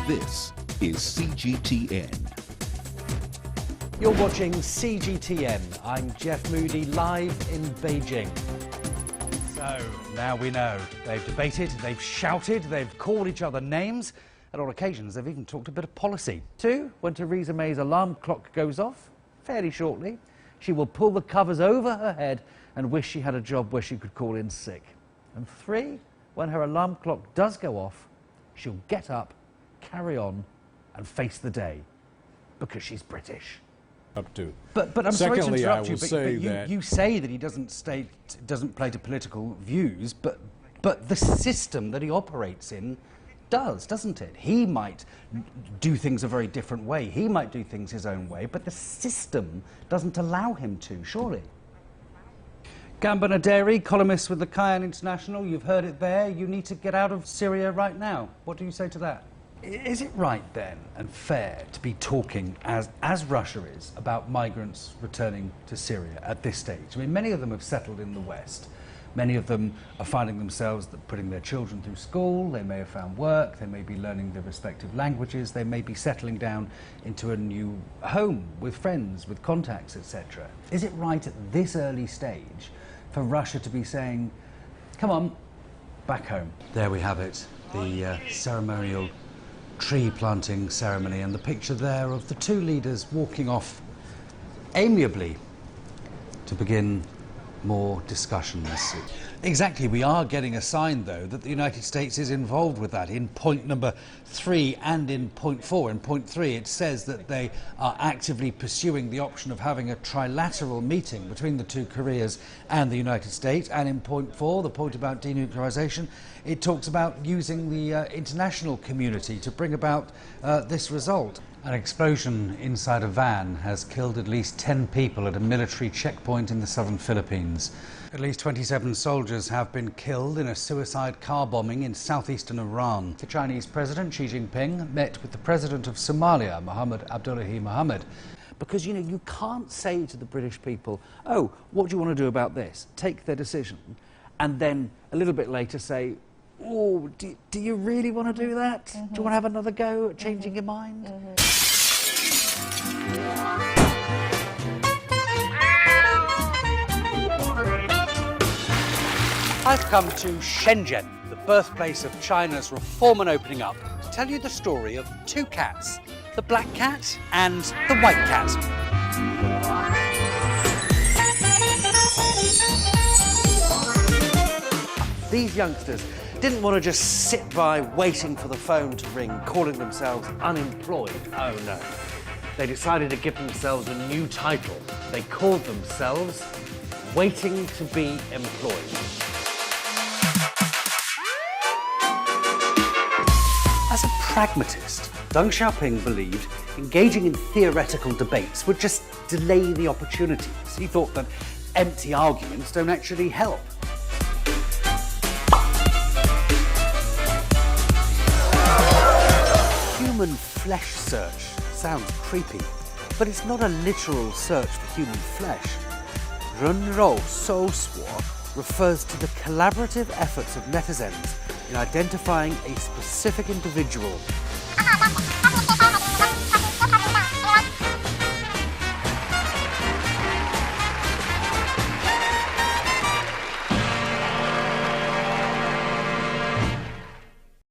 This is CGTN. You're watching CGTN. I'm Jeff Moody, live in Beijing. So, now we know. They've debated, they've shouted, they've called each other names, and on occasions they've even talked a bit of policy. 2, when Theresa May's alarm clock goes off, fairly shortly, she will pull the covers over her head and wish she had a job where she could call in sick. And 3, when her alarm clock does go off, she'll get up, carry on, and face the day, because she's British. Up to. But I'm sorry to interrupt I you, will but say you say that he doesn't play to political views, but the system that he operates in doesn't it? He might do things a very different way. He might do things his own way, but the system doesn't allow him to, surely. Gamba Naderi, columnist with the Cayenne International, you've heard it there. You need to get out of Syria right now. What do you say to that? Is it right then and fair to be talking, as Russia is, about migrants returning to Syria at this stage? I mean, many of them have settled in the West. Many of them are finding themselves putting their children through school. They may have found work. They may be learning their respective languages. They may be settling down into a new home with friends, with contacts, etc. Is it right at this early stage for Russia to be saying, come on, back home? There we have it, the ceremonial tree planting ceremony, and the picture there of the two leaders walking off amiably to begin more discussions. Exactly, we are getting a sign though that the United States is involved with that in point number 3 and in point 4. In point 3 it says that they are actively pursuing the option of having a trilateral meeting between the two Koreas and the United States, and in point 4, the point about denuclearization, it talks about using the international community to bring about this result. An explosion inside a van has killed at least 10 people at a military checkpoint in the southern Philippines. At least 27 soldiers have been killed in a suicide car bombing in southeastern Iran. The Chinese President Xi Jinping met with the President of Somalia, Mohammed Abdullahi Mohammed. Because, you know, you can't say to the British people, oh, what do you want to do about this? Take their decision. And then a little bit later say, oh, do you really want to do that? Do you want to have another go at changing your mind? I've come to Shenzhen, the birthplace of China's reform and opening up, to tell you the story of two cats, the black cat and the white cat. These youngsters didn't want to just sit by waiting for the phone to ring, calling themselves unemployed. Oh no. They decided to give themselves a new title. They called themselves Waiting to be Employed. As a pragmatist, Deng Xiaoping believed engaging in theoretical debates would just delay the opportunities. He thought that empty arguments don't actually help. Human flesh search sounds creepy, but it's not a literal search for human flesh. 人肉搜索 refers to the collaborative efforts of netizens in identifying a specific individual.